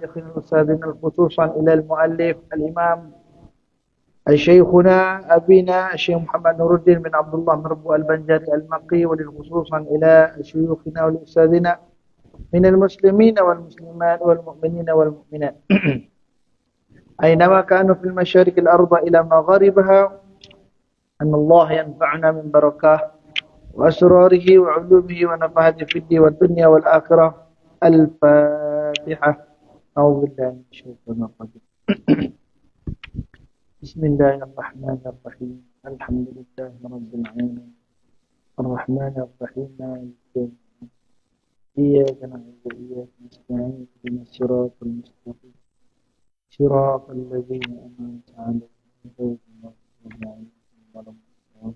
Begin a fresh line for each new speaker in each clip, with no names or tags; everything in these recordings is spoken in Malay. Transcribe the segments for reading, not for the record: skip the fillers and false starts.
مشايخنا وأستاذنا خصوصا إلى المؤلف الإمام شيخنا أبينا الشيخ محمد نور الدين بن عبد الله مربوع البنجري المقي، ولخصوصا إلى شيوخنا ولأستاذنا من المسلمين والمسلمات والمؤمنين والمؤمنات أينما كانوا في المشارق الأرض إلى مغاربها، أن الله ينفعنا من بركاته وأسراره وعلومه ونفعته في الدين والدنيا والآخرة. الفاتحة. أعوذ بالله من الشيطان الرجيم. بسم الله الرحمن الرحيم. الحمد لله رب العالمين الرحمن الرحيم مالك يوم الدين إياك نعبد وإياك نستعين اهدنا الصراط المستقيم صراط الذين أنعمت عليهم غير المغضوب عليهم ولا الضالين.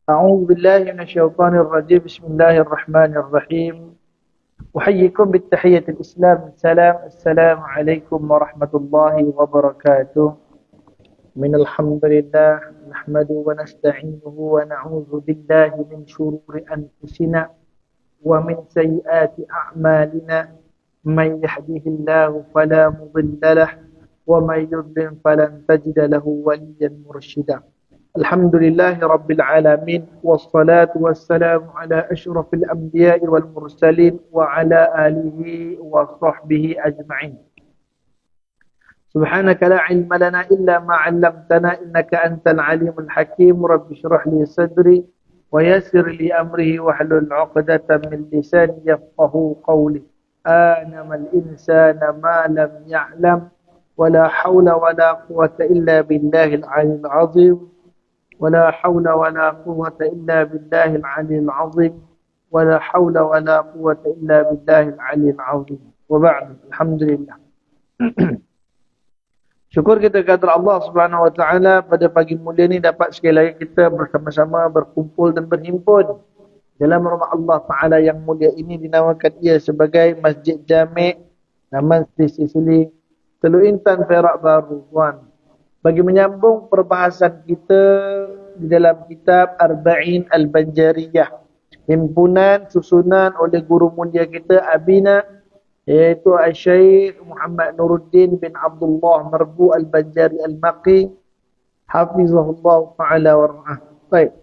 أعوذ بالله من الشيطان الرجيم. بسم الله الرحمن الرحيم. أحييكم بالتحية الإسلام السلام عليكم ورحمة الله وبركاته. من الحمد لله نحمده ونستعينه ونعوذ بالله من شرور أنفسنا ومن سيئات أعمالنا. من يهده الله فلا مضل له ومن يضلل فلن تجد له وليا مرشدا. الحمد لله رب العالمين والصلاة والسلام على أشرف الأنبياء والمرسلين وعلى آله وصحبه أجمعين. سبحانك لا علم لنا إلا ما علمتنا إنك أنت العليم الحكيم. رب اشرح لي صدري ويسر لي أمري واحلل عقدة من لساني يفقه قولي. آنم الإنسان ما لم يعلم ولا حول ولا قوة إلا بالله العلي العظيم ولا حول ولا قوة إلا بالله العلي العظيم ولا حول ولا قوة إلا بالله العلي العظيم. وبعد. Alhamdulillah. Syukur kita kepada Allah Subhanahu Wa Taala pada pagi mulia ini dapat sekali lagi kita bersama-sama berkumpul dan berhimpun dalam rumah Allah Taala yang mulia ini, dinamakan ia sebagai Masjid Jami' Taman Sri Sisili Teluk Intan Perak Baru, tuan. Bagi menyambung perbahasan kita di dalam kitab Arba'in Al-Banjariyah, himpunan susunan oleh guru mulia kita Abina, iaitu Syekh Muhammad Nuruddin bin Abdullah Marbu Al-Banjari Al-Maqi, hafizahullah ta'ala wa ra'ah. Baik.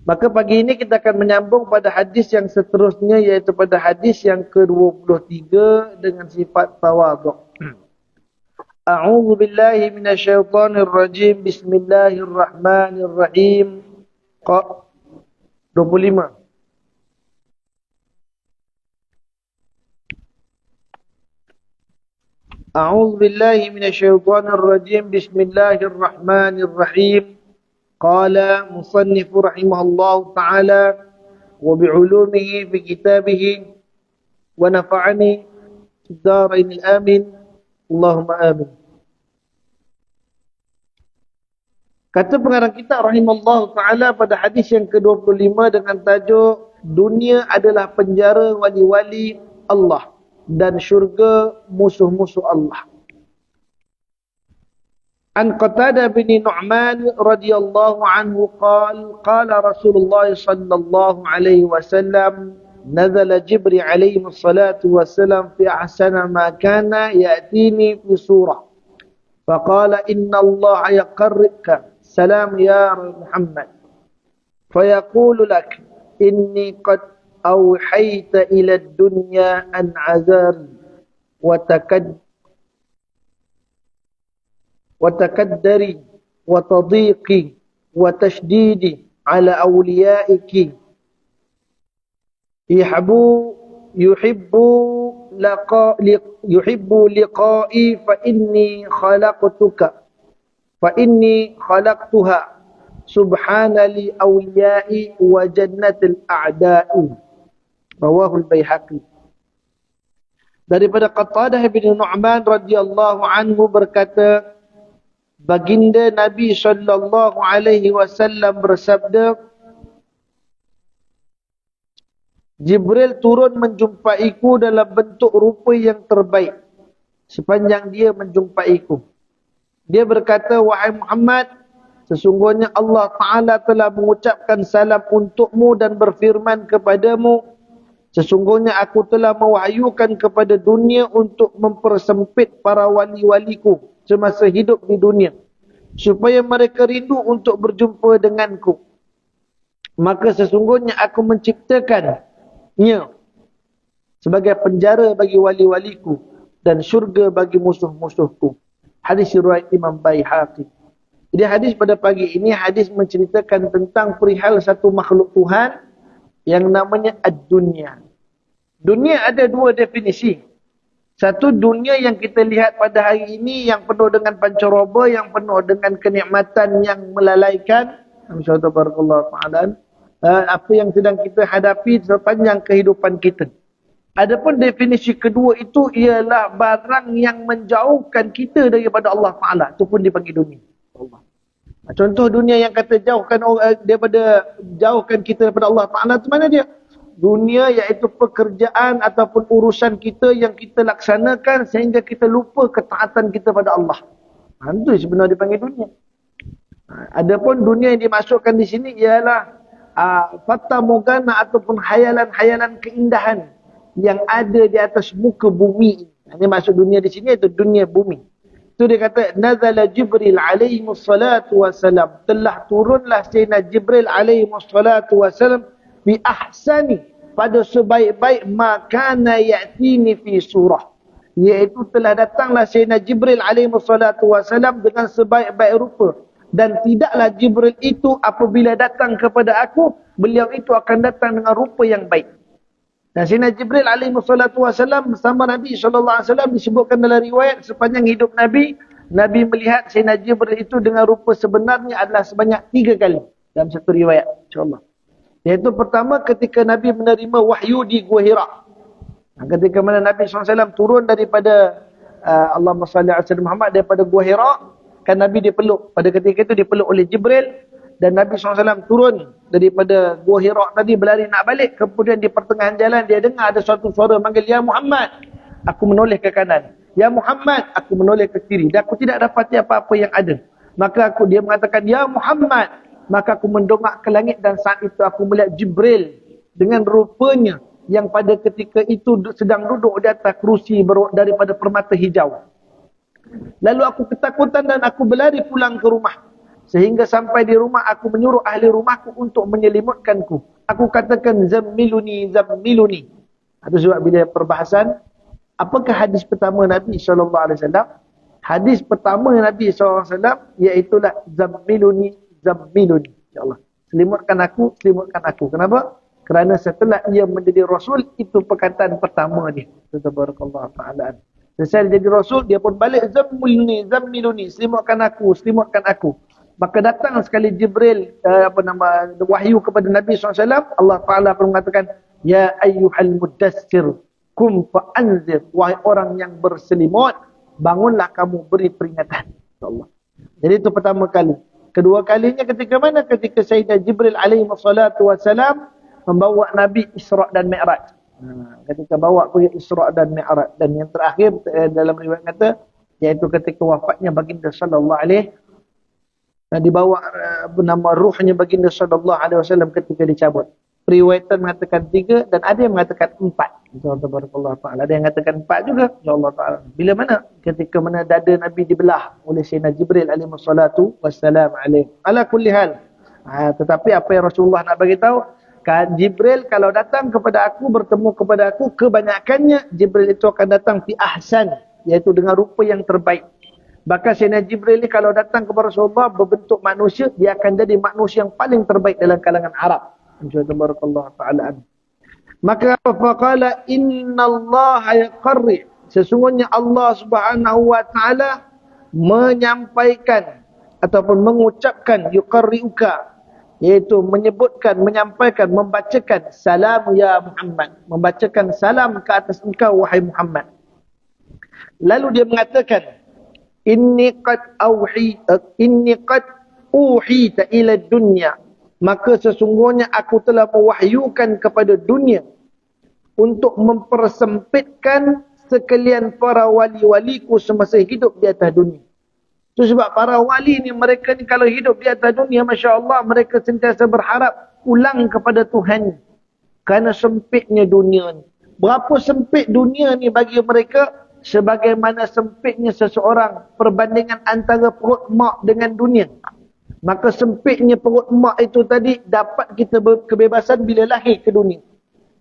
Maka pagi ini kita akan menyambung pada hadis yang seterusnya, iaitu pada hadis yang ke-23 dengan sifat tawadhu'. A'udzu billahi minasyaitonir rajim. Bismillahirrahmanirrahim. 25. A'udzu billahi minasyaitonir rajim. Bismillahirrahmanirrahim. Qala musannif rahimahullahu ta'ala wa bi'ulumihi fi kitabih wa nafa'ani fid darain amin. Allahumma amin. Kata pengarang kita rahimahullah ta'ala pada hadis yang ke-25 dengan tajuk dunia adalah penjara wali-wali Allah dan syurga musuh-musuh Allah. An Qatadah bin Nu'man radhiyallahu anhu qala Rasulullah sallallahu alaihi wasallam نزل جبريل عليه الصلاة والسلام في أحسن ما كان يأتيني في سورة فقال إن الله يقرئك سلام يا محمد فيقول لك إني قد أوحيت إلى الدنيا أن عذاري وتكدري وتضيقي وتشديدي على أوليائك يحب لقائي فإني خلقتها سبحان لأوليائي وجنة الأعداء. Rawahul Baihaqi. Daripada Qatadah bin Nu'man radhiyallahu anhu berkata, baginda Nabi sallallahu alaihi wasallam bersabda, Jibril turun menjumpaiku dalam bentuk rupa yang terbaik sepanjang dia menjumpaiku. Dia berkata, wahai Muhammad, Sesungguhnya Allah Ta'ala telah mengucapkan salam untukmu dan berfirman kepadamu, sesungguhnya aku telah mewahyukan kepada dunia untuk mempersempit para wali-waliku semasa hidup di dunia, supaya mereka rindu untuk berjumpa denganku. Maka sesungguhnya aku menciptakannya sebagai penjara bagi wali-waliku dan syurga bagi musuh-musuhku. Hadis riwayat Imam Baihaqi. Jadi hadis pada pagi ini, hadis menceritakan tentang perihal satu makhluk Tuhan yang namanya ad-dunya. Dunia ada dua definisi. Satu, dunia yang kita lihat pada hari ini yang penuh dengan pancaroba, yang penuh dengan kenikmatan yang melalaikan. Apa yang sedang kita hadapi sepanjang kehidupan kita. Adapun definisi kedua itu ialah barang yang menjauhkan kita daripada Allah Ta'ala. Itu pun dipanggil dunia. Allah. Contoh dunia yang kata jauhkan kita daripada Allah Ta'ala itu mana dia? Dunia iaitu pekerjaan ataupun urusan kita yang kita laksanakan sehingga kita lupa ketaatan kita pada Allah. Itu sebenarnya dipanggil dunia. Adapun dunia yang dimasukkan di sini ialah fata morgana ataupun hayalan-hayalan keindahan yang ada di atas muka bumi. Ini maksud dunia di sini iaitu dunia bumi. Itu dia kata, nazala Jibril alaihi wassalatu wassalam. Telah turunlah Sayyidina Jibril alaihi wassalatu wassalam bi ahsani, pada sebaik-baik makana ya'tini fi surah. Iaitu telah datanglah Sayyidina Jibril alaihi wassalatu wassalam dengan sebaik-baik rupa. Dan tidaklah Jibril itu apabila datang kepada aku, beliau itu akan datang dengan rupa yang baik. Dan Sayyidina Jibril alaihi wassalatu wassalam bersama Nabi SAW disebutkan dalam riwayat sepanjang hidup Nabi, Nabi melihat Sayyidina Jibril itu dengan rupa sebenarnya adalah sebanyak 3 kali dalam satu riwayat, insyaAllah. Iaitu pertama ketika Nabi menerima wahyu di Gua Hira. Ketika mana Nabi SAW turun daripada Allahumma salli ala sayyidina Muhammad daripada Gua Hira, kan Nabi dipeluk. Pada ketika itu dipeluk oleh Jibril. Dan Nabi SAW turun daripada Gua Hira tadi, berlari nak balik. Kemudian di pertengahan jalan dia dengar ada suatu suara manggil, "Ya Muhammad." Aku menoleh ke kanan. "Ya Muhammad." Aku menoleh ke kiri. Dan aku tidak dapati apa-apa yang ada. Maka dia mengatakan, "Ya Muhammad." Maka aku mendongak ke langit dan saat itu aku melihat Jibril dengan rupanya yang pada ketika itu sedang duduk di atas kerusi daripada permata hijau. Lalu aku ketakutan dan aku berlari pulang ke rumah. Sehingga sampai di rumah aku menyuruh ahli rumahku untuk menyelimutkanku. Aku katakan, "Zammiluni, zammiluni." Itu sebab bila perbahasan, apakah hadis pertama Nabi SAW? Hadis pertama Nabi SAW iaitulah zammiluni, zammiluni. InsyaAllah. Selimutkan aku, selimutkan aku. Kenapa? Kerana setelah ia menjadi Rasul, itu perkataan pertama dia. Tabarakallah ta'ala. Selesai jadi Rasul, dia pun balik, "Zammiluni, zammiluni." Selimutkan aku, selimutkan aku. Maka datang sekali Jibril wahyu kepada Nabi SAW. Allah Ta'ala pun mengatakan, "Ya ayyuhal muddassir, kum fa'anzir." Wahai orang yang berselimut, bangunlah kamu beri peringatan. Allah. Jadi itu pertama kali. Kedua kalinya ketika mana? Ketika Sayyidina Jibril alaihi wassalatu wassalam membawa Nabi Isra' dan Mi'raj. Ketika bawa pergi Isra' dan Mi'raj. Dan yang terakhir dalam riwayat kata, iaitu ketika wafatnya baginda sallallahu alaihi, dan dibawa bernama ruhnya baginda sallallahu alaihi wasallam ketika dicabut. Periwayatan mengatakan 3 dan ada yang mengatakan 4. Subhanallah taala. Ada yang mengatakan 4 juga. Allah Taala. Bila mana? Ketika mana dada Nabi dibelah oleh Sayyidina Jibril alaihi wassalatu wassalam alaihi. Ala kulli hal. Tetapi apa yang Rasulullah nak bagi tahu, Jibril kalau datang kepada aku, bertemu kepada aku, kebanyakannya Jibril itu akan datang fi ahsan, iaitu dengan rupa yang terbaik. Bahkan Sayyidina Jibril ni kalau datang kepada Rasulullah berbentuk manusia, dia akan jadi manusia yang paling terbaik dalam kalangan Arab. Insyaallah ta'ala. Maka faqala innallaha yaqarri, sesungguhnya Allah Subhanahu wa taala menyampaikan ataupun mengucapkan yuqarriuka, iaitu menyebutkan, menyampaikan, membacakan salam ya Muhammad, membacakan salam ke atas engkau wahai Muhammad. Lalu dia mengatakan, inni qad uhita ila dunya, maka sesungguhnya aku telah mewahyukan kepada dunia untuk mempersempitkan sekalian para wali-waliku semasa hidup di atas dunia. Itu sebab para wali ni, mereka ni kalau hidup di atas dunia, Masya Allah, mereka sentiasa berharap pulang kepada Tuhan. Kerana sempitnya dunia ni. Berapa sempit dunia ni bagi mereka, sebagaimana sempitnya seseorang perbandingan antara perut mak dengan dunia. Maka sempitnya perut mak itu tadi dapat kita kebebasan bila lahir ke dunia.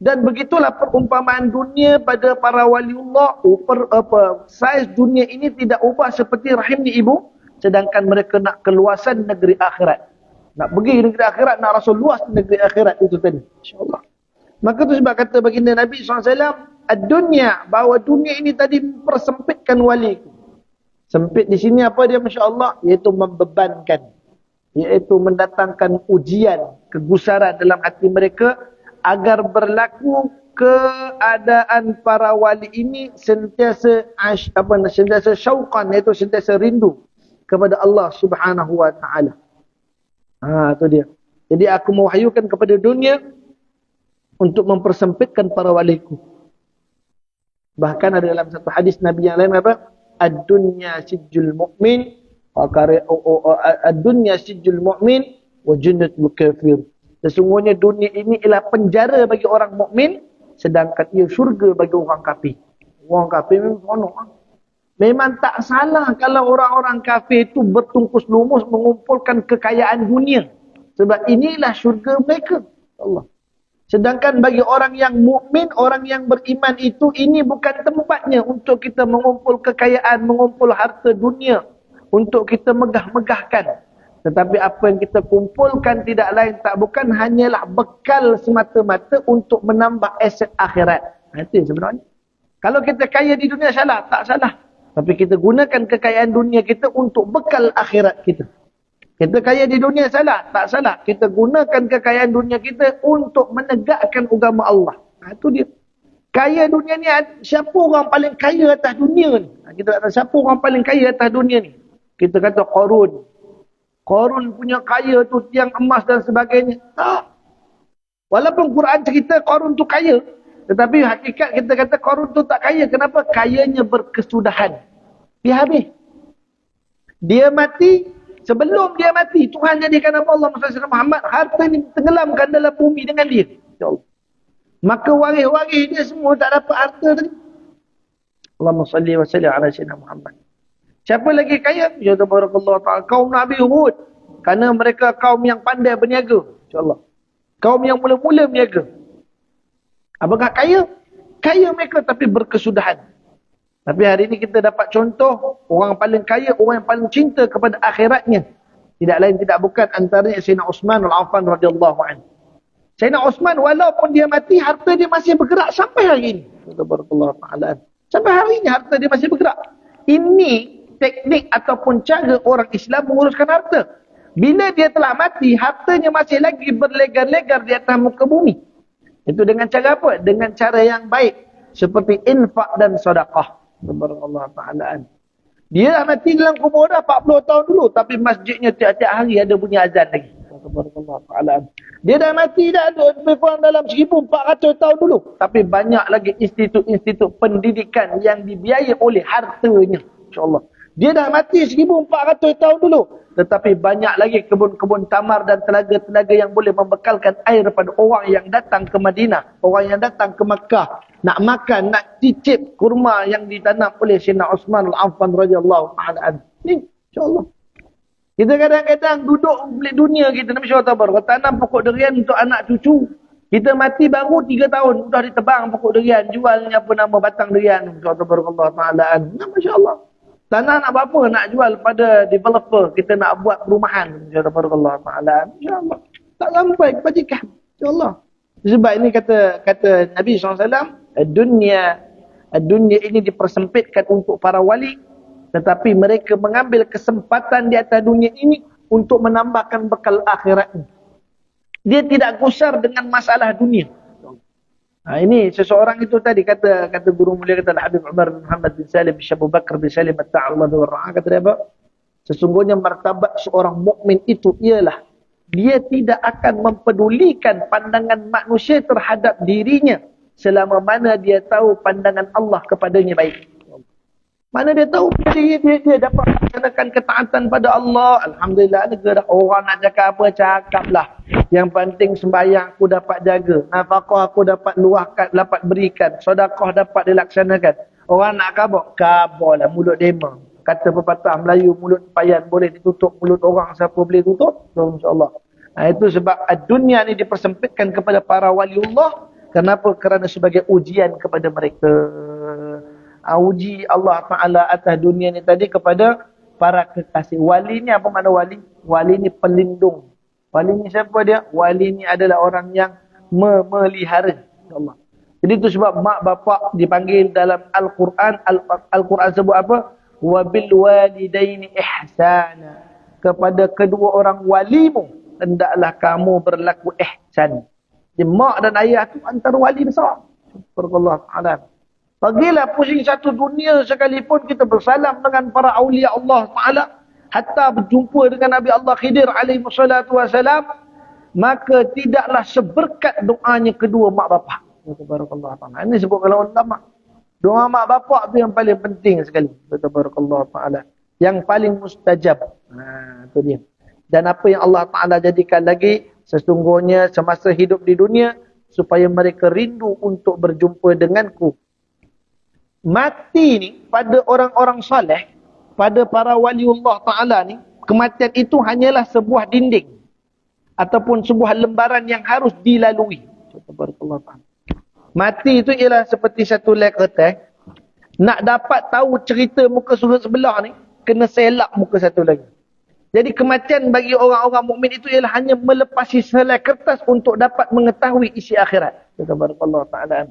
Dan begitulah perumpamaan dunia pada para waliullah. Saiz dunia ini tidak ubah seperti rahimnya ibu. Sedangkan mereka nak keluasan negeri akhirat. Nak pergi negeri akhirat, nak rasa luas negeri akhirat itu tadi. InsyaAllah. Maka tu sebab kata baginda Nabi SAW, ad-dunya, bahawa dunia ini tadi mempersempitkan wali. Sempit di sini apa dia, Masya Allah? Iaitu membebankan. Iaitu mendatangkan ujian, kegusaran dalam hati mereka, agar berlaku keadaan para wali ini sentiasa sentiasa syauqan, iaitu sentiasa rindu kepada Allah Subhanahu wa taala. Itu dia. Jadi aku mewahyukan kepada dunia untuk mempersempitkan para waliku. Bahkan ada dalam satu hadis Nabi yang lain apa? Ad-dunya sijjul mu'min wa ad-dunya sijjul mu'min wa jannatul kafir. Sesungguhnya dunia ini ialah penjara bagi orang mukmin, sedangkan ia syurga bagi orang kafir. Orang kafir memang seronok. Memang tak salah kalau orang-orang kafir itu bertungkus lumus mengumpulkan kekayaan dunia. Sebab inilah syurga mereka. Allah. Sedangkan bagi orang yang mukmin, orang yang beriman itu, ini bukan tempatnya untuk kita mengumpul kekayaan, mengumpul harta dunia, untuk kita megah-megahkan. Tetapi apa yang kita kumpulkan tidak lain tak bukan hanyalah bekal semata-mata untuk menambah aset akhirat. Itu sebenarnya. Kalau kita kaya di dunia salah, tak salah. Tapi kita gunakan kekayaan dunia kita untuk bekal akhirat kita. Kita kaya di dunia salah, tak salah. Kita gunakan kekayaan dunia kita untuk menegakkan agama Allah. Itu dia. Kaya dunia ni, siapa orang paling kaya atas dunia ni? Kita kata siapa orang paling kaya atas dunia ni? Kita kata Qarun. Qarun punya kaya tu tiang emas dan sebagainya. Tak. Walaupun Quran cerita Qarun tu kaya, tetapi hakikat kita kata Qarun tu tak kaya. Kenapa? Kayanya berkesudahan. Dia habis. Dia mati, sebelum dia mati, Tuhan jadikan Allah Muhammad, harta ni tenggelamkan dalam bumi dengan dia. InsyaAllah. Maka waris-waris dia semua tak dapat harta tadi. Allahumma salli wa sallim ala sayyidina Muhammad. Siapa lagi kaya? Ya tabarakallah ta'ala. Kaum Nabi Hud. Kerana mereka kaum yang pandai berniaga. InsyaAllah. Kaum yang mula-mula berniaga. Apakah kaya? Kaya mereka tapi berkesudahan. Tapi hari ini kita dapat contoh, orang paling kaya, orang yang paling cinta kepada akhiratnya. Tidak lain tidak bukan antaranya Sayyidina Uthman al-Affan radhiyallahu anhu. Sayyidina Uthman walaupun dia mati, harta dia masih bergerak sampai hari ini. Ya tabarakallah ta'ala. Sampai hari ini harta dia masih bergerak. Ini teknik ataupun cara orang Islam menguruskan harta. Bila dia telah mati, hartanya masih lagi berlegar-legar di atas muka bumi. Itu dengan cara apa? Dengan cara yang baik. Seperti infak dan sedekah. Subhanallah ta'ala. Dia dah mati dalam kubur dah 40 tahun dulu. Tapi masjidnya tiap-tiap hari ada bunyi azan lagi. Subhanallah ta'ala. Dia dah mati dah lebih kurang dalam 1400 tahun dulu. Tapi banyak lagi institut-institut pendidikan yang dibiayai oleh hartanya. InsyaAllah. Dia dah mati 1400 tahun dulu. Tetapi banyak lagi kebun-kebun tamar dan telaga-telaga yang boleh membekalkan air pada orang yang datang ke Madinah. Orang yang datang ke Makkah. Nak makan, nak cicip kurma yang ditanam oleh Sayyidina Uthman al-Affan radhiyallahu ta'ala. Ni, insyaAllah. Kita kadang-kadang duduk beli dunia kita. Nabi SAW tanam pokok durian untuk anak cucu. Kita mati baru 3 tahun. Sudah ditebang pokok durian. Jualnya apa nama batang durian. Masya Allah. Tanah nak apa? Nak jual pada developer. Kita nak buat perumahan. InsyaAllah. InsyaAllah. Tak sampai kebajikan. InsyaAllah. Sebab ini kata Nabi SAW. Dunia ini dipersempitkan untuk para wali. Tetapi mereka mengambil kesempatan di atas dunia ini untuk menambahkan bekal akhiratnya. Dia tidak gusar dengan masalah dunia. Ini seseorang itu tadi kata guru mulia kata Habib Umar bin Muhammad bin Salim bin Abu Bakar bin Salim at-Ta'allah wa ra'a, kata dia apa? Sesungguhnya martabat seorang mukmin itu ialah dia tidak akan mempedulikan pandangan manusia terhadap dirinya selama mana dia tahu pandangan Allah kepadanya baik. Mana dia tahu dia dapat melaksanakan ketaatan pada Allah. Alhamdulillah, negara orang nak cakap apa, cakaplah. Yang penting sembahyang aku dapat jaga. Nafkah aku dapat luahkan, dapat berikan. Sedekah dapat dilaksanakan. Orang nak kabar lah mulut dema. Kata pepatah Melayu, mulut payan boleh ditutup, mulut orang siapa boleh tutup? So, insyaAllah. Itu sebab dunia ni dipersempitkan kepada para waliullah. Kenapa? Kerana sebagai ujian kepada mereka. Uji Allah Ta'ala atas dunia ni tadi kepada para kekasih. Wali ni apa makna wali? Wali ni pelindung. Wali ni siapa dia? Wali ni adalah orang yang memelihara Allah. Jadi itu sebab mak bapak dipanggil dalam Al-Quran. Al-Quran sebut apa? Wabil walidaini ihsana. Kepada kedua orang walimu, hendaklah kamu berlaku ihsan. Jadi mak dan ayah tu antara wali besar. Subhanallah Ta'ala. Bagilah pusing satu dunia sekalipun kita bersalam dengan para awliya Allah Ta'ala. Hatta berjumpa dengan Nabi Allah Khidir alaihi wassalatu wassalam. Maka tidaklah seberkat doanya kedua mak bapak. Barakallahu ta'ala. Ini sebut kalau ulama. Doa mak bapak tu yang paling penting sekali. Barakallahu ta'ala. Yang paling mustajab. Itu dia. Dan apa yang Allah Ta'ala jadikan lagi. Sesungguhnya semasa hidup di dunia. Supaya mereka rindu untuk berjumpa denganku. Mati ni pada orang-orang saleh, pada para waliullah Ta'ala ni, kematian itu hanyalah sebuah dinding. Ataupun sebuah lembaran yang harus dilalui. Mati itu ialah seperti satu lek kertas. Nak dapat tahu cerita muka surat sebelah ni, kena selak muka satu lagi. Jadi kematian bagi orang-orang mukmin itu ialah hanya melepasi selai kertas untuk dapat mengetahui isi akhirat. Barakallahu Ta'ala.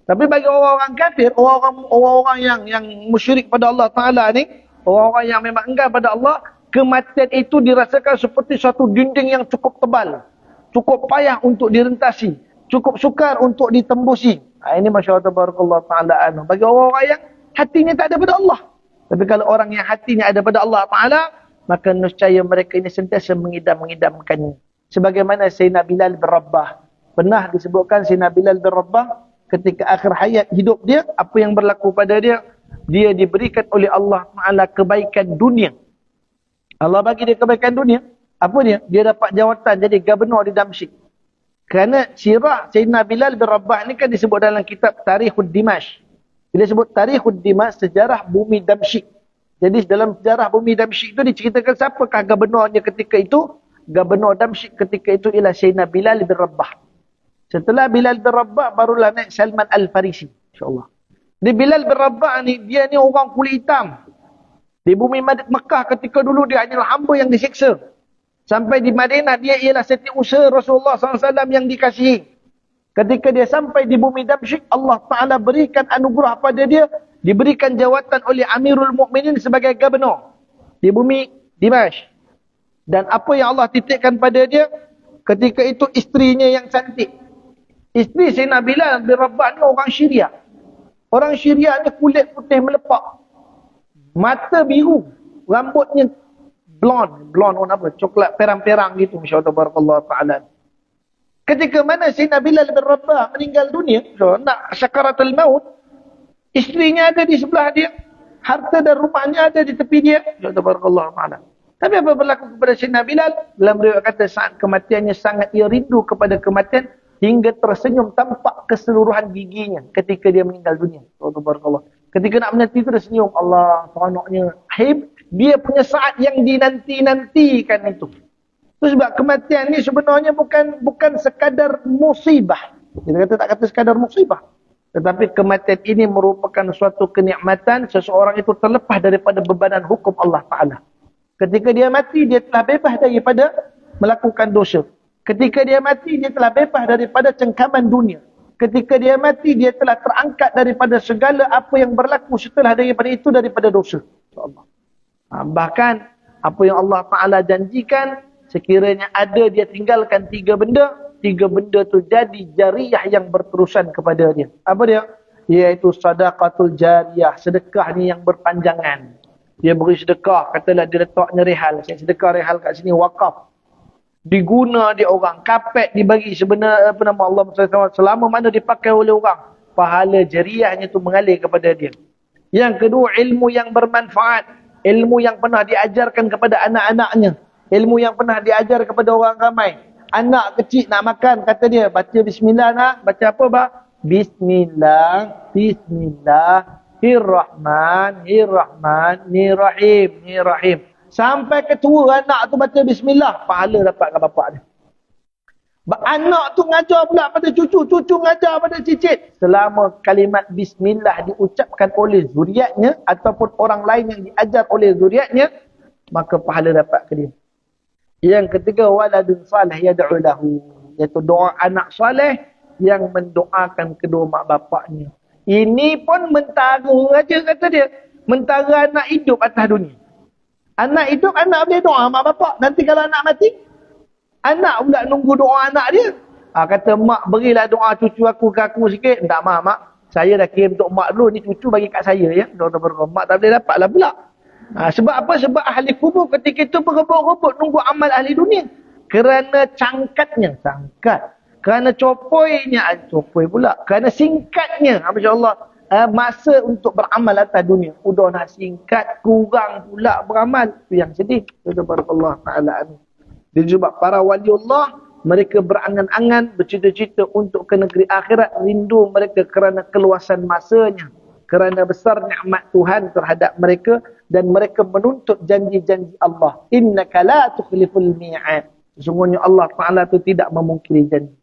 Tapi bagi orang-orang kafir, orang-orang yang musyrik pada Allah Ta'ala ni, orang-orang yang memang enggan pada Allah, kematian itu dirasakan seperti satu dinding yang cukup tebal. Cukup payah untuk direntasi. Cukup sukar untuk ditembusi. Ini Masya Allah Tabarakallah Ta'ala. Bagi orang-orang yang hatinya tak ada pada Allah. Tapi kalau orang yang hatinya ada pada Allah Ta'ala, maka nescaya mereka ini sentiasa mengidam-idamkannya. Sebagaimana Sayyidina Bilal bin Rabah. Pernah disebutkan Sayyidina Bilal bin Rabah, ketika akhir hayat hidup dia, apa yang berlaku pada dia? Dia diberikan oleh Allah Ta'ala kebaikan dunia. Allah bagi dia kebaikan dunia. Apa dia? Dia dapat jawatan jadi gubernur di Damsyik. Kerana sirah Sayyidina Bilal bin Rabah ni kan disebut dalam kitab Tarikhud Dimash. Bila sebut Tarikhud Dimash, sejarah bumi Damsyik. Jadi dalam sejarah bumi Damsyik itu diceritakan siapakah gubernurnya ketika itu. Gubernur Damsyik ketika itu ialah Sayyidina Bilal bin Rabah. Setelah Bilal bin Rabah, barulah naik Salman Al-Farisi. InsyaAllah. Di Bilal bin Rabah ni, dia ni orang kulit hitam. Di bumi Mekah ketika dulu dia hanyalah hamba yang disiksa. Sampai di Madinah, dia ialah setiausaha Rasulullah SAW yang dikasihi. Ketika dia sampai di bumi Damsyik, Allah Ta'ala berikan anugerah pada dia. Diberikan jawatan oleh Amirul Mukminin sebagai gubernur. Di bumi Dimash. Dan apa yang Allah titikkan pada dia, ketika itu isterinya yang cantik. Isteri Sayyidina Bilal bin Rabah ni orang Syria. Orang Syria ni kulit putih melepak. Mata biru. Rambutnya blonde. Blonde warna apa? Coklat perang-perang gitu. InsyaAllah barakallahu ta'ala. Ketika mana Sayyidina Bilal bin Rabah meninggal dunia. So, nak syakaratul maut. Isterinya ada di sebelah dia. Harta dan rumahnya ada di tepi dia. InsyaAllah barakallahu ta'ala. Tapi apa berlaku kepada Sayyidina Bilal? Dalam riwayat kata saat kematiannya sangat ia rindu kepada kematian. Hingga tersenyum tampak keseluruhan giginya ketika dia meninggal dunia. Ketika nak menanti itu dia senyum. Allah, seronoknya. Dia punya saat yang dinanti-nantikan itu. Itu sebab kematian ni sebenarnya bukan sekadar musibah. Kita kata tak kata sekadar musibah. Tetapi kematian ini merupakan suatu kenikmatan. Seseorang itu terlepas daripada bebanan hukum Allah Ta'ala. Ketika dia mati, dia telah bebas daripada melakukan dosa. Ketika dia mati, dia telah bebas daripada cengkaman dunia. Ketika dia mati, dia telah terangkat daripada segala apa yang berlaku setelah daripada itu, daripada dosa. InsyaAllah. Bahkan, apa yang Allah Ta'ala janjikan, sekiranya ada dia tinggalkan 3 benda, 3 benda tu jadi jariyah yang berterusan kepada dia. Apa dia? Iaitu sadaqatul jariyah. Sedekah ni yang berpanjangan. Dia beri sedekah, katalah dia letaknya rehal. Saya sedekah rehal kat sini, wakaf. Diguna di orang, kapet dibagi sebenarnya apa nama Allah selama mana dipakai oleh orang, pahala jariahnya tu mengalir kepada dia. Yang kedua, ilmu yang bermanfaat. Ilmu yang pernah diajarkan kepada anak-anaknya. Ilmu yang pernah diajar kepada orang ramai. Anak kecil nak makan, kata dia, baca bismillah nak. Baca apa, bah? Bismillah, Bismillahirrahmanirrahim. Sampai ketua anak tu baca bismillah, pahala dapat ke bapak dia. Anak tu ngajar pula pada cucu, cucu ngajar pada cicit. Selama kalimat bismillah diucapkan oleh zuriatnya ataupun orang lain yang diajar oleh zuriatnya, maka pahala dapat ke dia. Yang ketiga, waladun salih yad'u lahu, iaitu doa anak salih yang mendoakan kedua mak bapaknya. Ini pun mentara aja, kata dia. Mentara anak hidup atas dunia. Anak hidup, anak boleh doa mak bapak. Nanti kalau anak mati, anak pula nunggu doa anak dia. Kata, mak berilah doa cucu aku ke aku sikit. Tak, mak. Saya dah kirim untuk mak dulu. Ni cucu bagi kat saya. Ya. Mak tak boleh dapat lah pula. Sebab apa? Sebab ahli kubur ketika itu berebut-rebut nunggu amal ahli dunia. Kerana cangkatnya. Kerana copoinya. Copoi pula. Kerana singkatnya. Masya Allah. Masa untuk beramal atas dunia. Udah nak singkat. Kurang pula beramal. Itu yang sedih. Barakallahu ta'ala anhu. Dia sebab para waliullah, mereka berangan-angan, bercita-cita untuk ke negeri akhirat, rindu mereka kerana keluasan masanya, kerana besar nikmat Tuhan terhadap mereka, dan mereka menuntut janji-janji Allah. Innaka la tukhliful mi'ad. Sesungguhnya Allah Ta'ala itu tidak memungkiri janji.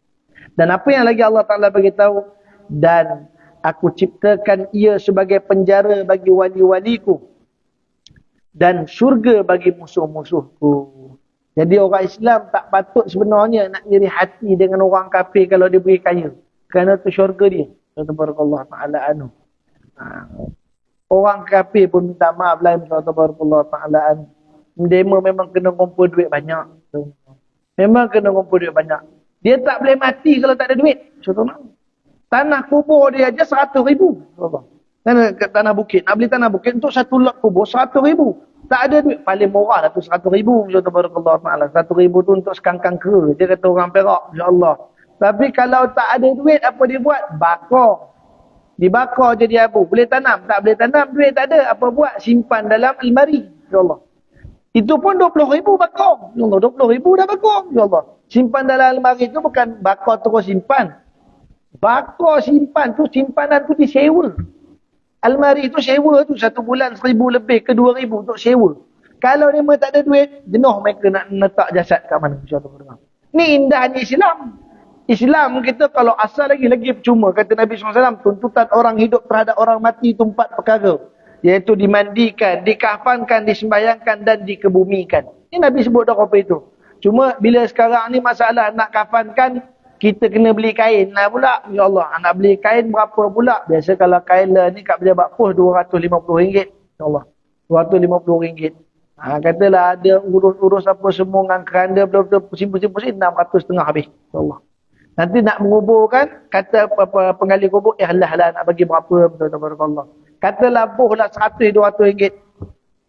Dan apa yang lagi Allah Ta'ala beritahu? Dan aku ciptakan ia sebagai penjara bagi wali-waliku, dan syurga bagi musuh-musuhku. Jadi orang Islam tak patut sebenarnya nak iri hati dengan orang kafir kalau dia beri kaya. Kerana itu syurga dia. Barakallahu ta'ala anhu. Orang kafir pun minta maaf lah. Barakallahu ta'ala anhu. Dia memang kena kumpul duit banyak. Memang kena kumpul duit banyak. Dia tak boleh mati kalau tak ada duit. Contohnya. Tanah kubur dia aja 100,000. Tanah bukit. Nak beli tanah bukit untuk satu lot kubur 100,000. Tak ada duit. Paling murah lah tu 100,000. Tabarakallah ta'ala. 100,000 tu untuk sekangkang kera. Dia kata orang Perak. InsyaAllah. Tapi kalau tak ada duit, apa dia buat? Bakar. Dibakar jadi abu. Boleh tanam? Tak boleh tanam. Duit tak ada. Apa buat? Simpan dalam almari. InsyaAllah. Itu pun 20,000 bakar. InsyaAllah. 20,000 dah bakar. InsyaAllah. Simpan dalam almari tu bukan bakar terus simpan. Bakar simpan tu, simpanan tu disewa. Almari itu sewa tu 1 bulan 1,000 lebih ke 2,000 untuk sewa. Kalau dia tak ada duit, jenuh mereka nak letak jasad kat mana. Ni indahnya Islam. Islam kita kalau asal lagi percuma. Kata Nabi SAW, tuntutan orang hidup terhadap orang mati itu 4 perkara. Iaitu dimandikan, dikafankan, disembayangkan dan dikebumikan. Ini Nabi sebut dah apa itu. Cuma bila sekarang ni masalah nak kafankan, kita kena beli kain lah pula. Ya Allah, nak beli kain berapa pula? Biasa kalau kain lah ni kat pejabat pos RM250. Ya Allah, RM250. Katalah ada urus-urus apa semua dengan keranda, betul-betul pusing-pusing, 600 habis. Ya Allah. Nanti nak menguburkan, kata penggali kubur, halah nak bagi berapa? Betul-betul. Katalah boh lah RM100-200.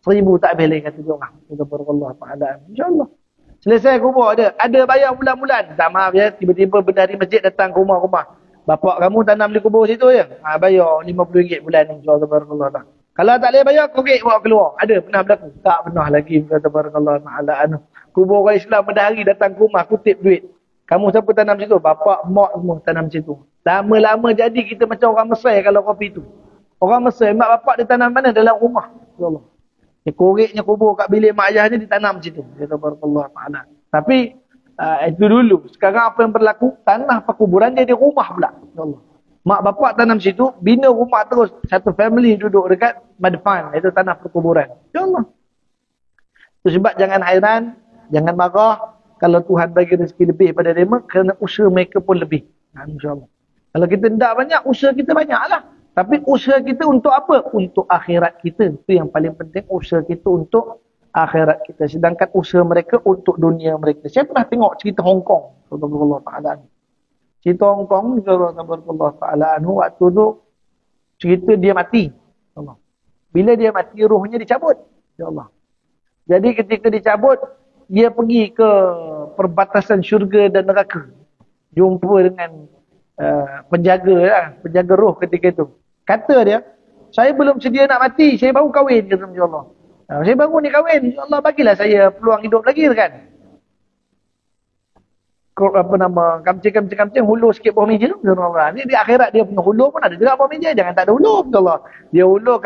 RM1,000 tak boleh, kata dia orang. Betul-betul. InsyaAllah. Selesai kubur ada. Ada bayar bulan-bulan. Tak maaf ya. Tiba-tiba bendahari masjid datang ke rumah-rumah. Bapak kamu tanam di kubur situ ya? Bayar RM50 bulan ni. Barakallahu. Kalau tak boleh bayar, korek bawa keluar. Ada pernah berlaku? Tak pernah lagi. Barakallahu ta'ala. Kubur orang Islam bendahari datang ke rumah. Kutip duit. Kamu siapa tanam situ? Bapak, mak semua tanam situ. Lama-lama jadi kita macam orang Mesir kalau kopi tu. Orang Mesir, mak bapak dia tanam mana? Dalam rumah. Allah. Koreknya kubur kat bilik mak ayahnya ditanam situ. Barakallahu ta'ala. Tapi itu dulu. Sekarang apa yang berlaku? Tanah perkuburan jadi rumah pula. Allah. Mak bapak tanam situ, bina rumah terus. Satu family duduk dekat madfan. Itu tanah perkuburan. InsyaAllah. Itu sebab jangan hairan, jangan marah. Kalau Tuhan bagi rezeki lebih pada mereka, kerana usaha mereka pun lebih. InsyaAllah. Kalau kita tidak banyak, usaha kita banyaklah. Tapi usaha kita untuk apa? Untuk akhirat kita. Itu yang paling penting. Usaha kita untuk akhirat kita. Sedangkan usaha mereka untuk dunia mereka. Saya pernah tengok cerita Hong Kong. Cerita Hong Kong. Waktu tu cerita dia mati. Bila dia mati, rohnya dicabut. Jadi ketika dicabut, dia pergi ke perbatasan syurga dan neraka. Jumpa dengan penjaga roh ketika itu. Kata dia, Saya belum sedia nak mati, saya baru kahwin, kata Masya Allah. Saya baru ni kahwin, Insya Allah bagilah saya peluang hidup lagi kan. Apa nama, kamcing hulur sikit bawah meja. Ni di akhirat dia punya hulur pun ada juga bawah meja. Jangan tak ada hulur, insya-Allah. Dia hulur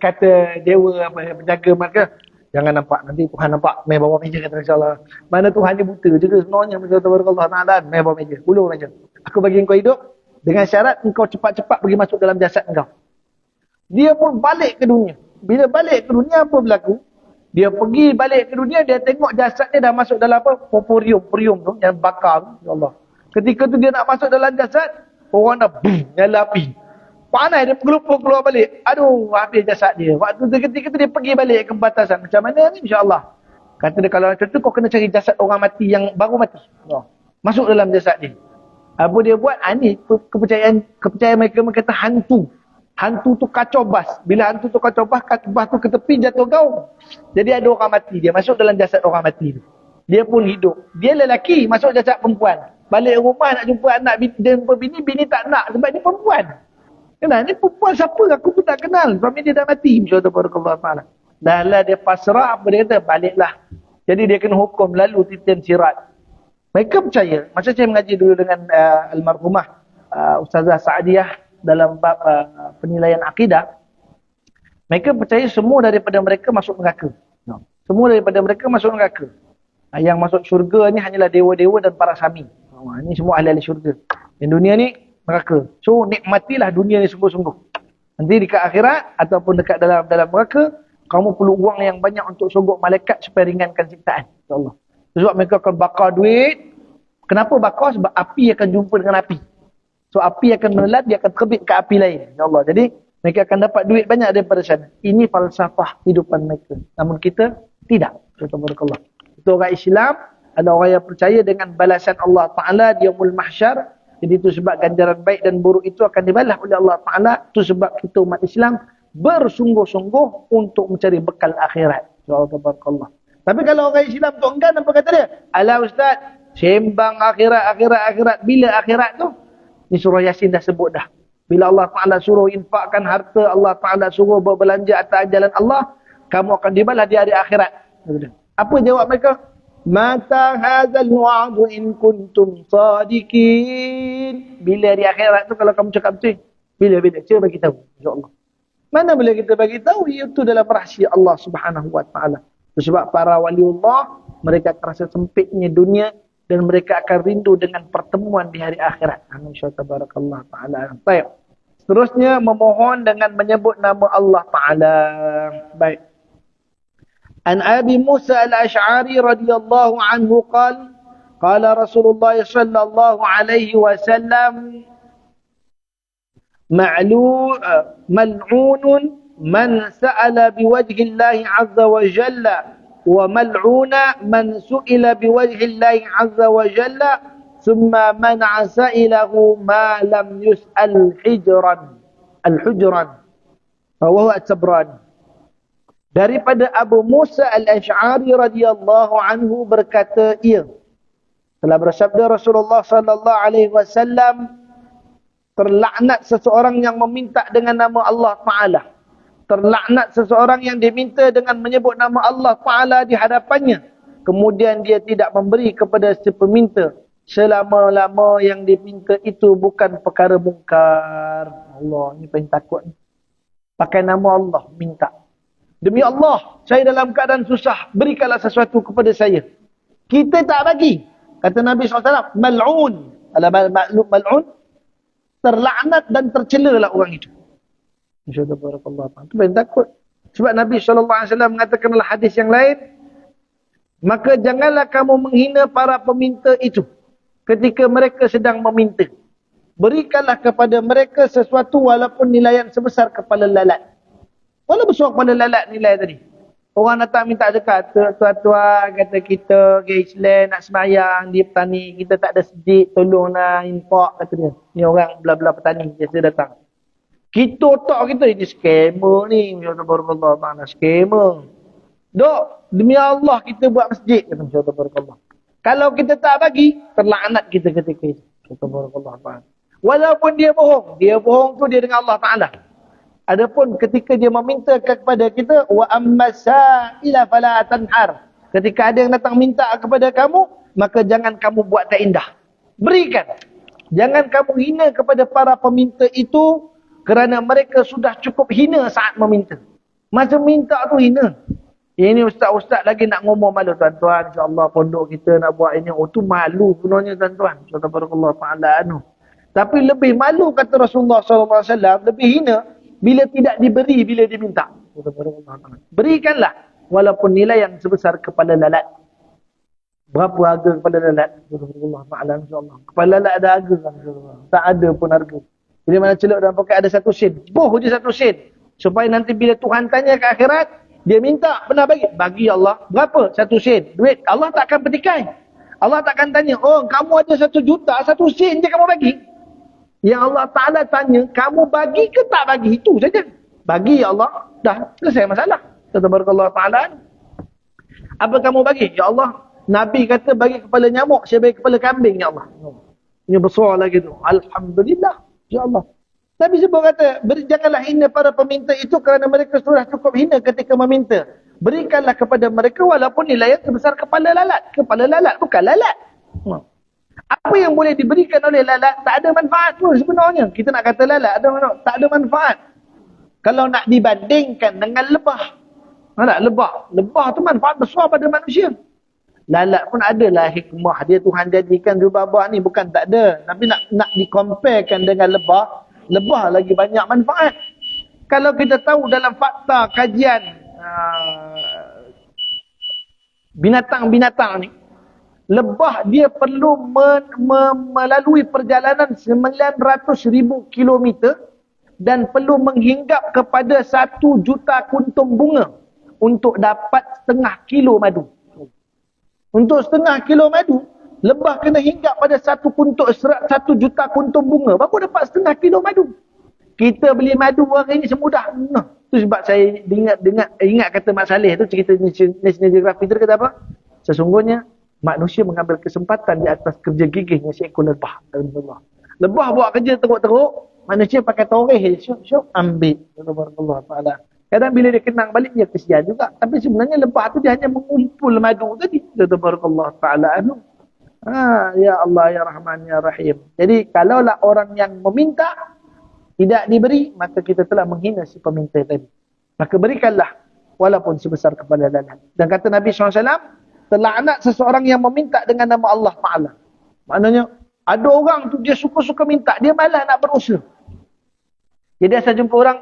kata dewa apa penjaga mereka, jangan nampak, nanti Tuhan nampak main bawah meja, kata insya-Allah. Mana Tuhan dia buta juga sebenarnya, macam tabarakallah taala, main bawah meja. Hulur aja. Aku bagi engkau hidup dengan syarat engkau cepat-cepat pergi masuk dalam jasad engkau. Dia pun balik ke dunia. Bila balik ke dunia, apa berlaku? Dia pergi balik ke dunia, dia tengok jasadnya dah masuk dalam apa? Perium tu, yang bakar tu. Ya Allah. Ketika tu dia nak masuk dalam jasad, orang dah nyala api. Panas, dia gelupur keluar balik. Aduh, habis jasad dia. Waktu tu ketika tu dia pergi balik ke pembatasan. Macam mana ni? InsyaAllah. Kata dia, kalau macam tu kau kena cari jasad orang mati yang baru mati. Ya. Masuk dalam jasad dia. Apa dia buat? Ni kepercayaan mereka kata hantu. Hantu tu kacau bas. Bila hantu tu kacau bas tu ke tepi jatuh gaung. Jadi ada orang mati. Dia masuk dalam jasad orang mati tu. Dia pun hidup. Dia lelaki masuk jasad perempuan. Balik rumah nak jumpa anak dia jumpa bini. Bini tak nak sebab dia perempuan. Kenal? Ni perempuan siapa? Aku pun tak kenal. Suami dia dah mati. InsyaAllah. Dah lah dia pasrah. Apa dia kata? Baliklah. Jadi dia kena hukum lalu titian sirat. Mereka percaya. Masa saya mengaji dulu dengan almarhumah Ustazah Saadiyah dalam bab penilaian akidah, mereka percaya semua daripada mereka masuk neraka. Semua daripada mereka masuk neraka. Yang masuk syurga ni hanyalah dewa-dewa dan para sami. Ini semua ahli-ahli syurga. Di dunia ni neraka. So nikmatilah dunia ni sungguh-sungguh. Nanti dekat akhirat ataupun dekat dalam neraka, kamu perlu uang yang banyak untuk sogok malaikat supaya ringankan siksaan. InsyaAllah. Sebab mereka akan bakar duit. Kenapa bakar? Sebab api akan jumpa dengan api. So api akan menelan, dia akan terbit ke api lain. Ya Allah. Jadi mereka akan dapat duit banyak daripada sana. Ini falsafah kehidupan mereka. Namun kita tidak. Subhanallah. Itu orang Islam, ada orang yang percaya dengan balasan Allah Ta'ala di Yaumul Mahsyar. Jadi itu sebab ganjaran baik dan buruk itu akan dibalas oleh Allah Ta'ala. Itu sebab kita umat Islam bersungguh-sungguh untuk mencari bekal akhirat. Subhanallah. Tapi kalau orang Islam tu enggan, apa kata dia? Alah Ustaz, sembang akhirat. Bila akhirat tu? Ni surah Yasin dah sebut dah. Bila Allah Ta'ala suruh infakkan harta, Allah Ta'ala suruh berbelanja atas jalan Allah, kamu akan dibalas di hari akhirat. Apa jawab mereka? Mata hazal wa'adu in kuntum sadiqin. Bila hari akhirat tu kalau kamu cakap betul? Bila? Cuba bagi tahu. InsyaAllah. Mana boleh kita bagi tahu? Itu dalam rahsia Allah Subhanahu Wa Ta'ala. Sebab para waliullah, mereka terasa sempitnya dunia, dan mereka akan rindu dengan pertemuan di hari akhirat. Insyaallah taala. Baik. Seterusnya memohon dengan menyebut nama Allah Taala. Baik. An Abi Musa Al-Asy'ari radhiyallahu anhu qala Rasulullah sallallahu alaihi wasallam mal'unun man sa'ala biwajhi Allah 'azza wa jalla وملعون من سئل بوجه الله عز وجل ثم منع سائله ما لم يسأل الحجرا وهو التبراني. Daripada Abu Musa Al-Asy'ari radhiyallahu anhu berkata ia telah bersabda Rasulullah sallallahu alaihi wasallam, terlaknat seseorang yang meminta dengan nama Allah Ta'ala. Terlaknat seseorang yang diminta dengan menyebut nama Allah Ta'ala di hadapannya. Kemudian dia tidak memberi kepada si peminta selama-lama yang diminta itu bukan perkara mungkar. Allah, ini paling takut. Pakai nama Allah, minta. Demi Allah, saya dalam keadaan susah, berikanlah sesuatu kepada saya. Kita tak bagi. Kata Nabi SAW, mal'un. Mal'un, terlaknat dan tercelalah orang itu. InsyaAllah. Itu paling takut. Sebab Nabi SAW mengatakan dalam hadis yang lain, maka janganlah kamu menghina para peminta itu ketika mereka sedang meminta. Berikanlah kepada mereka sesuatu walaupun nilaian sebesar kepala lalat. Walaupun besar kepala lalat nilai tadi. Orang datang minta zakat. Tuan-tuan kata kita ke Islam nak semayang di petani. Kita tak ada sedikit, tolonglah infak, kata dia. Ni orang belah-belah petani biasa datang. Kita otak kita, ini skamer ni. Insya-Allah ta'ala, skamer. Dok, demi Allah kita buat masjid. Insya-Allah. Kalau kita tak bagi, terlaknat kita ketika itu. Insya-Allah ta'ala. Walaupun dia bohong. Dia bohong tu dia dengan Allah Ta'ala. Adapun ketika dia meminta kepada kita, wa ammasaila fala tanhar. Ketika ada yang datang minta kepada kamu, maka jangan kamu buat tak indah. Berikan. Jangan kamu hina kepada para peminta itu kerana mereka sudah cukup hina saat meminta. Masa minta tu hina. Ini ustaz-ustaz lagi nak ngomong malu tuan-tuan. InsyaAllah pondok kita nak buat ini. Oh tu malu sebenarnya tuan-tuan. Subhanallah ta'ala anu. Tapi lebih malu kata Rasulullah SAW. Lebih hina bila tidak diberi bila diminta. Berikanlah. Walaupun nilai yang sebesar kepala lalat. Berapa harga kepala lalat? Subhanallah ta'ala insyaAllah. Kepala lalat ada harga kan? Tak ada pun harga. Bila mana celuk dalam poket ada 1 sen. Boh je 1 sen. Supaya nanti bila Tuhan tanya ke akhirat. Dia minta, pernah bagi? Bagi Allah. Berapa? 1 sen. Duit. Allah tak akan petikai. Allah tak akan tanya, oh kamu ada 1 juta, 1 sen je kamu bagi. Yang Allah Ta'ala tanya, kamu bagi ke tak bagi? Itu saja. Bagi ya Allah. Dah selesai masalah. Kata Allah Ta'ala. Apa kamu bagi? Ya Allah. Nabi kata bagi kepala nyamuk, saya bagi kepala kambing ya Allah. Ini besar lagi tu. Alhamdulillah. Ya Allah. Nabi sebut kata, janganlah hina para peminta itu kerana mereka sudah cukup hina ketika meminta. Berikanlah kepada mereka walaupun nilai yang sebesar kepala lalat. Kepala lalat bukan lalat. Apa yang boleh diberikan oleh lalat tak ada manfaat pun sebenarnya. Kita nak kata lalat tak ada manfaat. Kalau nak dibandingkan dengan lebah. Lebah. Lebah tu manfaat besar pada manusia. Lalat pun adalah hikmah. Dia Tuhan jadikan jubabah ni bukan tak ada. Tapi nak dikomparekan dengan lebah. Lebah lagi banyak manfaat. Kalau kita tahu dalam fakta kajian binatang-binatang ni, lebah dia perlu melalui perjalanan 900,000 kilometer dan perlu menghinggap kepada 1 juta kuntum bunga untuk dapat setengah kilo madu. Untuk setengah kilo madu, lebah kena hinggap pada 1 juta kuntum bunga. Baru dapat setengah kilo madu. Kita beli madu hari ini semudah. Itu sebab saya ingat kata Mak Saleh tu, cerita National Geographic tu kata apa? Sesungguhnya, manusia mengambil kesempatan di atas kerja gigihnya seekor lebah. Lebah buat kerja teruk-teruk, manusia pakai toreh. Syuk, ambil. Allah. Kadang bila dia kenang balik, dia kesian juga. Tapi sebenarnya lebah tu dia hanya mengumpul madu tadi. Allah Ta'ala anu. Ya Allah, Ya Rahman, Ya Rahim. Jadi, kalaulah orang yang meminta, tidak diberi, maka kita telah menghina si peminta tadi. Maka berikanlah, walaupun sebesar kepala lalat. Dan kata Nabi SAW, terlaknat seseorang yang meminta dengan nama Allah Ta'ala. Maknanya, ada orang tu dia suka-suka minta, dia malah nak berusaha. Jadi, saya jumpa orang,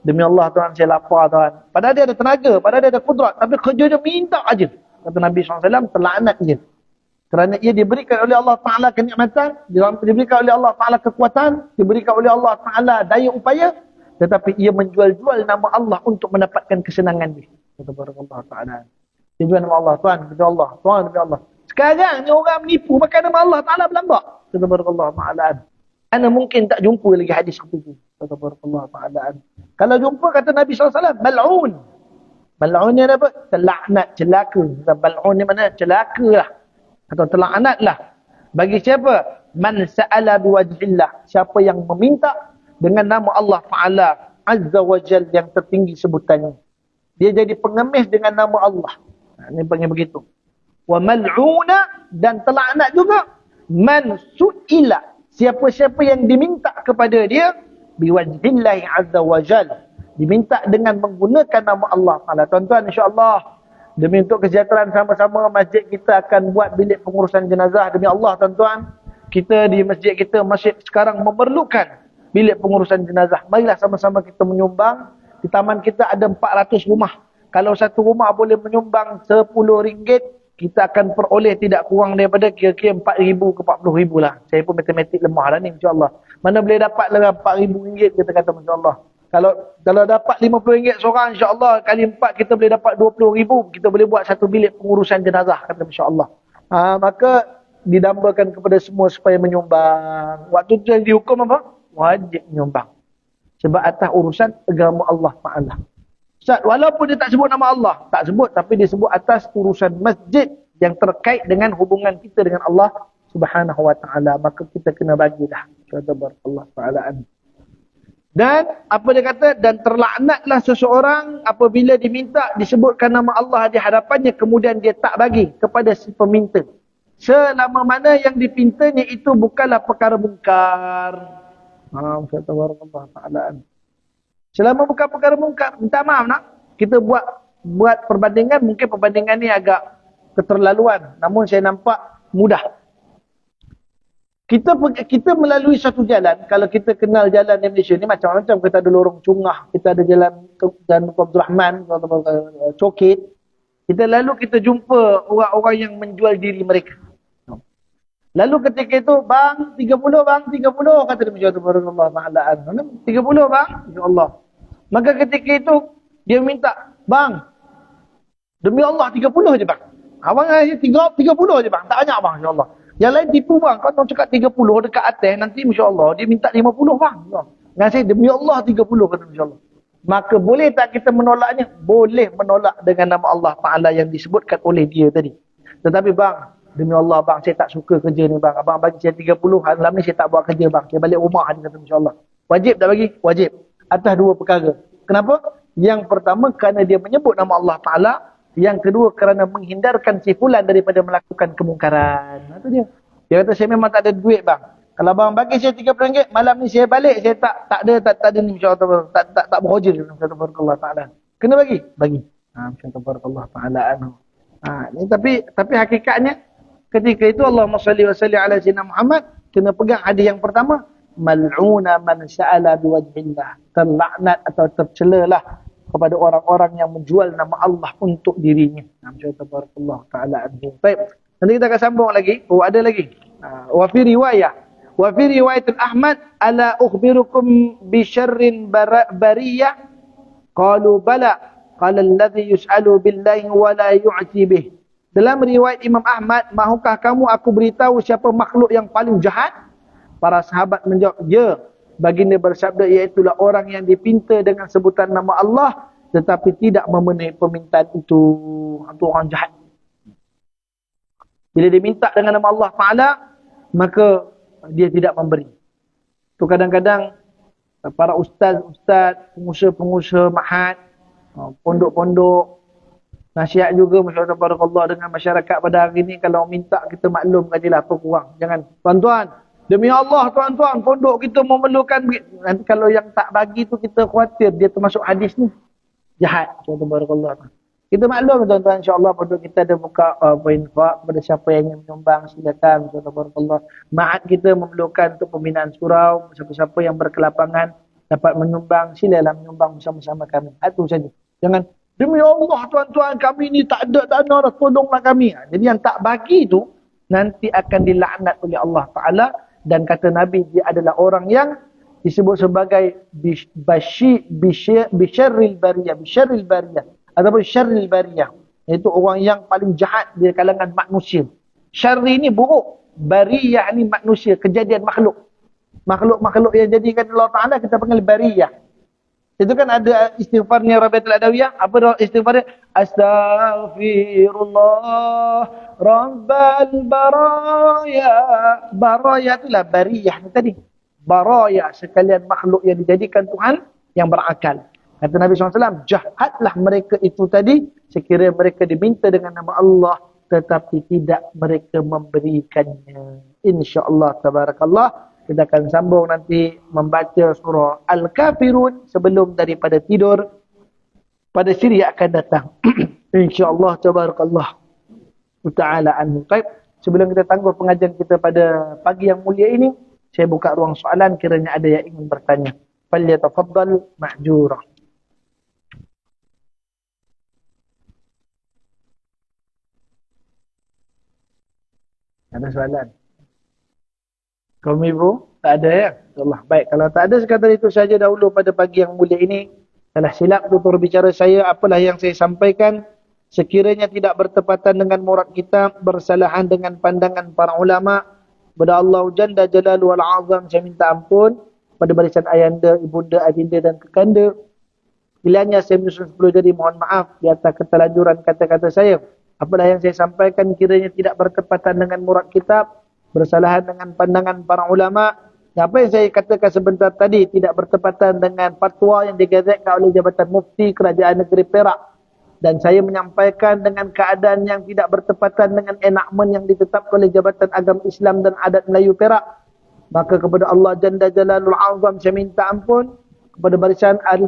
demi Allah Tuhan, saya lapar Tuhan. Padahal dia ada tenaga, padahal dia ada kudrat, tapi kerja dia minta aja. Kata Nabi SAW, terlaknat dia. Kerana ia diberikan oleh Allah Ta'ala kenikmatan, diberikan oleh Allah Ta'ala kekuatan, diberikan oleh Allah Ta'ala daya upaya, tetapi ia menjual-jual nama Allah untuk mendapatkan kesenangan dia. Kata Allah Ta'ala. Dia jual nama Allah, Tuhan, demi Allah, Tuhan, demi Allah. Sekarang ni orang menipu pakai nama Allah Ta'ala berlambak. Kata Allah Ta'ala. Ana mungkin tak jumpa lagi hadis seperti itu. Kata Allah Ta'ala. Kalau jumpa, kata Nabi SAW, bal'un. Bal'un ni apa? Terlaknat, celaka. Bal'un ni mana? Celaka lah. Atau terlaknatlah. Bagi siapa? Man sa'ala biwajhillah. Siapa yang meminta dengan nama Allah Ta'ala Azza wa Jal yang tertinggi sebutannya. Dia jadi pengemis dengan nama Allah. Ini panggil begitu. Wa mal'una, dan terlaknat juga man su'ila. Siapa-siapa yang diminta kepada dia biwajhillahi Azza wa Jal. Diminta dengan menggunakan nama Allah Ta'ala. Tuan-tuan, insya-Allah demi untuk kesejahteraan sama-sama, masjid kita akan buat bilik pengurusan jenazah. Demi Allah tuan-tuan, kita di masjid kita masjid sekarang memerlukan bilik pengurusan jenazah. Marilah sama-sama kita menyumbang. Di taman kita ada 400 rumah. Kalau satu rumah boleh menyumbang RM10, kita akan peroleh tidak kurang daripada kira-kira RM4,000 ke RM40,000 lah. Saya pun matematik lemah lah ni, insyaAllah. Mana boleh dapat lah RM4,000 kita kata, insyaAllah. Kalau dapat RM50 seorang, insyaAllah kali 4 kita boleh dapat RM20,000. Kita boleh buat satu bilik pengurusan jenazah, kata insyaAllah. Maka didambakan kepada semua supaya menyumbang. Waktu tu yang dihukum apa? Wajib menyumbang. Sebab atas urusan agama Allah Ta'ala. Ustaz, walaupun dia tak sebut nama Allah, tak sebut, tapi dia sebut atas urusan masjid yang terkait dengan hubungan kita dengan Allah Subhanahu Wa Ta'ala. Maka kita kena bagilah. Kata Allah Ta'ala. Dan apa dia kata? Dan terlaknatlah seseorang apabila diminta disebutkan nama Allah di hadapannya kemudian dia tak bagi kepada si peminta. Selama mana yang dipintanya itu bukanlah perkara mungkar. Subhanallah ta'ala. Selama bukan perkara mungkar, minta maaf nak. Kita buat perbandingan, mungkin perbandingan ni agak keterlaluan. Namun saya nampak mudah. Kita melalui satu jalan, kalau kita kenal jalan di Malaysia ni macam-macam. Kita ada lorong Cungah, kita ada jalan Abdul Rahman, Cokit. Kita jumpa orang-orang yang menjual diri mereka. Lalu ketika itu, bang, 30 bang, 30. Kata dia macam tu, Allah Ta'ala. 30 bang, insyaAllah. Maka ketika itu, dia minta, bang, demi Allah 30 je bang. Abang saya 30 je bang, tak banyak bang, insyaAllah. Yang lain tipu bang, kalau cakap 30 dekat atas, nanti insyaAllah dia minta 50 bang. Dengan saya, demi Allah 30 kata insyaAllah. Maka boleh tak kita menolaknya? Boleh menolak dengan nama Allah Ta'ala yang disebutkan oleh dia tadi. Tetapi bang, demi Allah bang, saya tak suka kerja ni bang. Abang bagi saya 30, malam ni saya tak buat kerja bang. Saya balik rumah dia kata insyaAllah. Wajib tak bagi? Wajib. Atas dua perkara. Kenapa? Yang pertama kerana dia menyebut nama Allah Ta'ala. Yang kedua kerana menghindarkan si fulan daripada melakukan kemungkaran. Itu dia. Dia kata saya memang tak ada duit bang. Kalau bang bagi saya RM30, malam ni saya balik saya tak ada ni insya-Allah tak berhujur insya-Allah taala. Kena bagi? Bagi. Insya-Allah taala anhu. Ni tapi hakikatnya ketika itu Allahumma salli wa salli ala sayyidina Muhammad kena pegang hadis yang pertama, mal'una man sa'ala biwajhillah. Terlaknat atau tercelalah kepada orang-orang yang menjual nama Allah untuk dirinya. Tabarakallah ta'ala anhu. Baik. Nanti kita akan sambung lagi. Ada lagi. Wa fi riwayat Ahmad ala ukhbirukum bi syarrin bariyah qalu bala qala alladhi yus'alu billahi wa la yu'ti bih. Dalam riwayat Imam Ahmad, mahukah kamu aku beritahu siapa makhluk yang paling jahat? Para sahabat menjawab, ya. Baginda bersabda, iaitulah orang yang dipinta dengan sebutan nama Allah tetapi tidak memenuhi permintaan itu. Itu orang jahat. Bila diminta dengan nama Allah Ta'ala, maka dia tidak memberi. Itu kadang-kadang para ustaz, pengusaha mahat, pondok-pondok, nasihat juga masyarakat barakallah dengan masyarakat pada hari ini, kalau minta kita maklum kajilah apa kurang. Jangan, tuan-tuan, demi Allah tuan-tuan, pondok kita memerlukan, nanti kalau yang tak bagi tu kita khawatir dia termasuk hadis ni. Jahat. Barakallah. Kita maklum tuan-tuan, insya-Allah pondok kita ada buka infak kepada siapa yang ingin menyumbang, silakan. Barakallah. Ma'ad kita memerlukan untuk pembinaan surau, siapa-siapa yang berkelapangan dapat menyumbang, silalah menyumbang bersama-sama kami. Itu saja. Jangan, demi Allah tuan-tuan, kami ni tak ada dana dah, tolonglah kami. Jadi yang tak bagi tu nanti akan dilaknat oleh Allah Ta'ala. Dan kata Nabi, dia adalah orang yang disebut sebagai bisyarril bariyah ataupun syarril bariyah, iaitu orang yang paling jahat di kalangan manusia. Syarri ni buruk, bariyah ni manusia, kejadian makhluk yang jadikan Allah Ta'ala kita panggil bariyah. Itu kan ada istighfarnya Rabi'atul Adawiyah. Apa istighfarnya? Astaghfirullah Rabbal Baraya. Baraya itulah bariyah tadi. Baraya, sekalian makhluk yang dijadikan Tuhan yang berakal. Kata Nabi SAW, jahatlah mereka itu tadi sekiranya mereka diminta dengan nama Allah tetapi tidak mereka memberikannya. InsyaAllah, tabarakallah. Kita akan sambung nanti membaca surah Al-Kafirun sebelum daripada tidur pada siri akan datang. InsyaAllah, tabarakallah ta'ala anhu. Baik, sebelum kita tangguh pengajian kita pada pagi yang mulia ini, saya buka ruang soalan kiranya ada yang ingin bertanya. Falyatafaddal ma'jurah. Ada soalan? Kaum ibu, tak ada ya? InsyaAllah. Baik, kalau tak ada sekadar itu saja dahulu pada pagi yang mulia ini. Salah silap tutur bicara saya, apalah yang saya sampaikan. Sekiranya tidak bertepatan dengan murad kita, bersalahan dengan pandangan para ulama. Kepada Allah Jalla Jalaluhu wal Azam, saya minta ampun. Pada barisan ayanda, ibunda, adinda dan kekanda. Bilanya saya menyusun 10 jadi, mohon maaf di atas ketelajuran kata-kata saya. Apalah yang saya sampaikan kiranya tidak bertepatan dengan murad kitab, bersalahan dengan pandangan para ulama, Apa yang saya katakan sebentar tadi tidak bertepatan dengan fatwa yang digazetkan oleh Jabatan Mufti Kerajaan Negeri Perak. Dan saya menyampaikan dengan keadaan yang tidak bertepatan dengan enakmen yang ditetapkan oleh Jabatan Agama Islam dan Adat Melayu Perak. Maka kepada Allah Jalla Jalalul Azam saya minta ampun. Kepada barisan ahli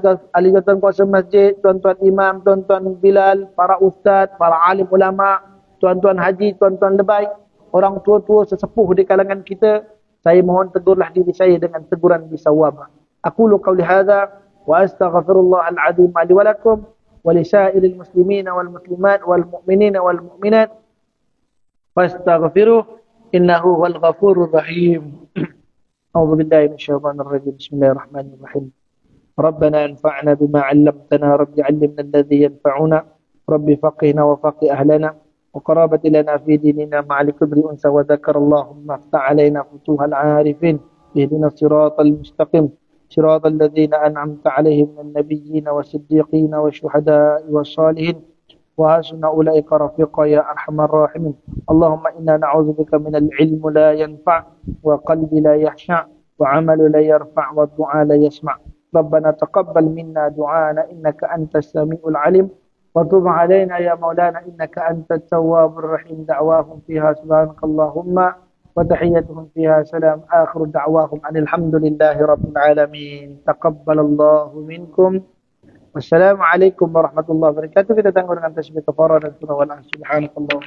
jawatan kuasa masjid, tuan-tuan imam, tuan-tuan Bilal, para ustaz, para alim ulama, tuan-tuan haji, tuan-tuan lebay, orang tua-tua sesepuh di kalangan kita, saya mohon tegurlah diri saya dengan teguran bisawabah. Aqulu qawli hadza wa astaghfirullah al-azim li wa lakum wa li sa'iril muslimin wal muslimat wal mu'minin wal mu'minat fastaghfiruh innahu wal ghafurur rahim. A'udzu billahi minasyaitonir rajim. Bismillahirrahmanirrahim. ربنا انفعنا بما علمتنا رب علمنا الذي ينفعنا رب فقهنا وفقه أهلنا وقرابة لنا في ديننا مع الكبر أنثى وذكر اللهم افتح علينا فتوح العارفين اهدنا الصراط المستقيم صراط الذين أنعمت عليهم من النبيين والصديقين والشهداء والصالحين وحسن أولئك رفيقا يا أرحم الراحمين اللهم إنا نعوذ بك من العلم لا ينفع وقلب لا يخشع وعمل لا يرفع والدعاء لا يسمع ربنا تقبل منا دعاءنا إنك أنت السميع العليم وتب علينا يا مولانا إنك أنت التواب الرحيم دعواهم فيها سبحانك اللهم وتحيتهم فيها سلام آخر دعواهم أن الحمد لله رب العالمين تقبل الله منكم والسلام عليكم warahmatullahi wabarakatuh. Kita tangguh dengan tasbih kafarah dan surah wal-'asr. Subhanallah.